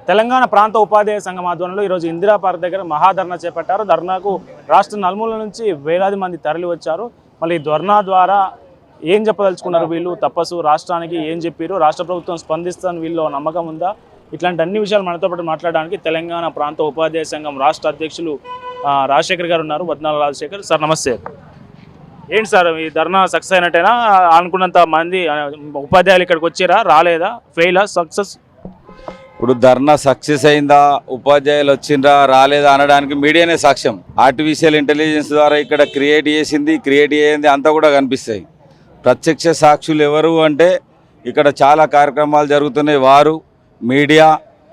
తెలంగాణ ప్రాంత ఉపాధ్యాయ సంఘం ఆధ్వర్యంలో ఈరోజు ఇందిరా పార్క్ దగ్గర మహాధర్నా చేపట్టారు. ధర్నాకు రాష్ట్ర నలుమూల నుంచి వేలాది మంది తరలి వచ్చారు. మళ్ళీ ధర్నా ద్వారా ఏం చెప్పదలుచుకున్నారు వీళ్ళు, తపస్సు రాష్ట్రానికి ఏం చెప్పారు, రాష్ట్ర ప్రభుత్వం స్పందిస్తాను వీళ్ళు నమ్మకం ఉందా, ఇట్లాంటి అన్ని విషయాలు మనతో పాటు మాట్లాడడానికి తెలంగాణ ప్రాంత ఉపాధ్యాయ సంఘం రాష్ట్ర అధ్యక్షులు రాజశేఖర్ గారు ఉన్నారు. వద్నాల రాజశేఖర్ సార్, నమస్తే. ఏంటి సార్ ఈ ధర్నా సక్సెస్ అయినట్టేనా? అనుకున్నంత మంది ఉపాధ్యాయులు ఇక్కడికి వచ్చారా, రాలేదా, ఫెయిలా, సక్సెస్? ఇప్పుడు ధర్నా సక్సెస్ అయిందా, ఉపాధ్యాయులు వచ్చిందా రాలేదా అనడానికి మీడియానే సాక్ష్యం. ఆర్టిఫిషియల్ ఇంటెలిజెన్స్ ద్వారా ఇక్కడ క్రియేట్ అయ్యింది అంతా కూడా కనిపిస్తాయి. ప్రత్యక్ష సాక్షులు ఎవరు అంటే ఇక్కడ చాలా కార్యక్రమాలు జరుగుతున్నాయి. వారు మీడియా,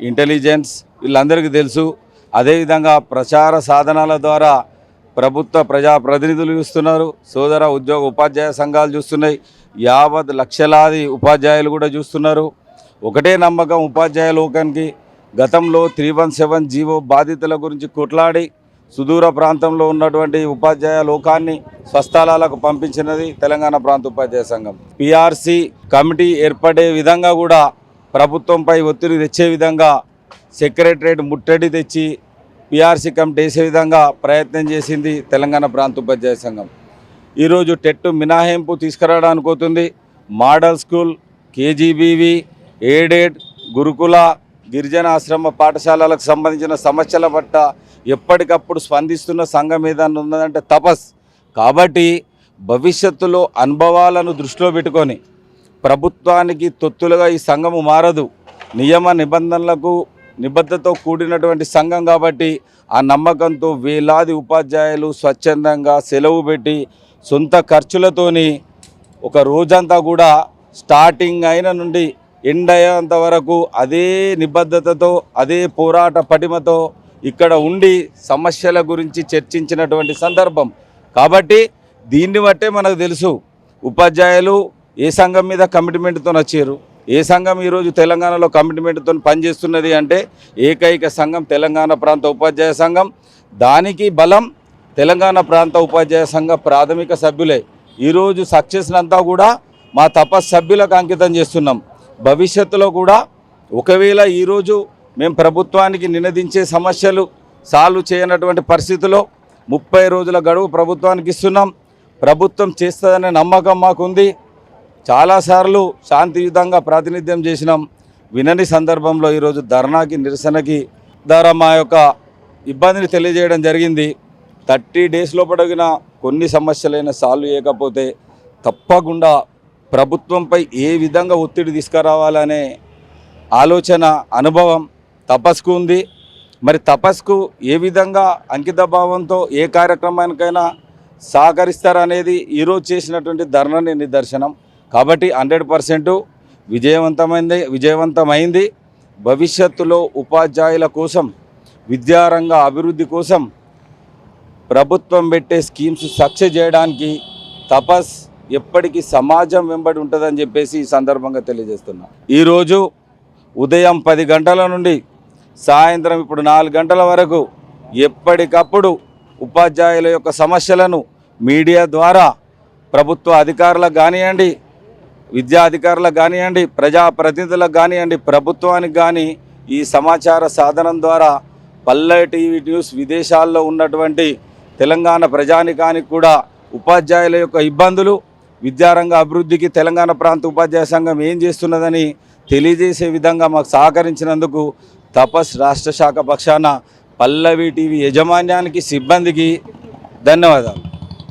ఇంటెలిజెన్స్ వీళ్ళందరికీ తెలుసు. అదేవిధంగా ప్రచార సాధనాల ద్వారా ప్రభుత్వ ప్రజాప్రతినిధులు చూస్తున్నారు, సోదర ఉద్యోగ ఉపాధ్యాయ సంఘాలు చూస్తున్నాయి, యావత్ లక్షలాది ఉపాధ్యాయులు కూడా చూస్తున్నారు. ఒకటే నమ్మకం ఉపాధ్యాయ లోకానికి. గతంలో 317 జీవో బాధితుల గురించి కొట్లాడి సుదూర ప్రాంతంలో ఉన్నటువంటి ఉపాధ్యాయ లోకాన్ని స్వస్థలాలకు పంపించినది తెలంగాణ ప్రాంత ఉపాధ్యాయ సంఘం. పిఆర్సి కమిటీ ఏర్పడే విధంగా కూడా ప్రభుత్వంపై ఒత్తిడి తెచ్చే విధంగా సెక్రటరేట్ ముట్టడి తెచ్చి పిఆర్సి కమిటీ వేసే విధంగా ప్రయత్నం చేసింది తెలంగాణ ప్రాంత ఉపాధ్యాయ సంఘం. ఈరోజు టెట్ మినహాయింపు తీసుకురావడానికి పోతుంది. మోడల్ స్కూల్, కేజీబీవి, ఎయిడెడ్, గురుకుల, గిరిజన ఆశ్రమ పాఠశాలలకు సంబంధించిన సమస్యల పట్ల ఎప్పటికప్పుడు స్పందిస్తున్న సంఘం ఏదన్నా ఉన్నదంటే తపస్. కాబట్టి భవిష్యత్తులో అనుభవాలను దృష్టిలో పెట్టుకొని ప్రభుత్వానికి తొత్తులుగా ఈ సంఘము మారదు. నియమ నిబంధనలకు నిబద్ధతతో కూడినటువంటి సంఘం కాబట్టి ఆ నమ్మకంతో వేలాది ఉపాధ్యాయులు స్వచ్ఛందంగా సెలవు పెట్టి సొంత ఖర్చులతోని ఒక రోజంతా కూడా స్టార్టింగ్ అయిన నుండి ఎండ్ అయ్యేంత వరకు అదే నిబద్ధతతో అదే పోరాట పటిమతో ఇక్కడ ఉండి సమస్యల గురించి చర్చించినటువంటి సందర్భం. కాబట్టి దీన్ని బట్టే మనకు తెలుసు ఉపాధ్యాయులు ఏ సంఘం మీద కమిట్మెంట్తో వచ్చారు, ఏ సంఘం ఈరోజు తెలంగాణలో కమిట్మెంట్తో పనిచేస్తున్నది అంటే ఏకైక సంఘం తెలంగాణ ప్రాంత ఉపాధ్యాయ సంఘం. దానికి బలం తెలంగాణ ప్రాంత ఉపాధ్యాయ సంఘ ప్రాథమిక సభ్యులే. ఈరోజు సక్సెస్నంతా కూడా మా తపస్ సభ్యులకు అంకితం చేస్తున్నాం. భవిష్యత్తులో కూడా ఒకవేళ ఈరోజు మేము ప్రభుత్వానికి నినదించే సమస్యలు సాల్వ్ చేయనటువంటి పరిస్థితిలో 30 రోజుల గడువు ప్రభుత్వానికి ఇస్తున్నాం. ప్రభుత్వం చేస్తుందనే నమ్మకం మాకుంది. చాలాసార్లు శాంతియుతంగా ప్రాతినిధ్యం చేసినాం. వినని సందర్భంలో ఈరోజు ధర్నాకి నిరసనకి ద్వారా మా యొక్క ఇబ్బందిని తెలియజేయడం జరిగింది. 30 డేస్లో పడిన కొన్ని సమస్యలైనా సాల్వ్ చేయకపోతే తప్పకుండా ప్రభుత్వంపై ఏ విధంగా ఒత్తిడి తీసుకురావాలనే ఆలోచన అనుభవం తపస్కు ఉంది. మరి తపస్కు ఏ విధంగా అంకిత భావంతో ఏ కార్యక్రమానికైనా సహకరిస్తారనేది ఈరోజు చేసినటువంటి ధర్నాని నిదర్శనం. కాబట్టి 100% విజయవంతమైంది. భవిష్యత్తులో ఉపాధ్యాయుల కోసం, విద్యారంగ అభివృద్ధి కోసం ప్రభుత్వం పెట్టే స్కీమ్స్ సక్సెస్ చేయడానికి తపస్ ఎప్పటికీ సమాజం వెంబడి ఉంటుందని చెప్పేసి ఈ సందర్భంగా తెలియజేస్తున్నా. ఈరోజు ఉదయం 10 గంటల నుండి సాయంత్రం ఇప్పుడు 4 గంటల వరకు ఎప్పటికప్పుడు ఉపాధ్యాయుల యొక్క సమస్యలను మీడియా ద్వారా ప్రభుత్వ అధికారులకు కానివ్వండి, విద్యా అధికారులకు కానివ్వండి, ప్రజాప్రతినిధులకు కానివ్వండి, ప్రభుత్వానికి కానీ ఈ సమాచార సాధనం ద్వారా పల్లె టీవీ న్యూస్ విదేశాల్లో ఉన్నటువంటి తెలంగాణ ప్రజానికానికి కూడా ఉపాధ్యాయుల యొక్క ఇబ్బందులు, విద్యారంగ అభివృద్ధికి తెలంగాణ ప్రాంత ఉపాధ్యాయ సంఘం ఏం చేస్తున్నదని తెలియజేసే విధంగా మాకు సహకరించినందుకు తపస్ రాష్ట్ర శాఖ పక్షాన పల్లవి టీవీ యాజమాన్యానికి, సిబ్బందికి ధన్యవాదాలు.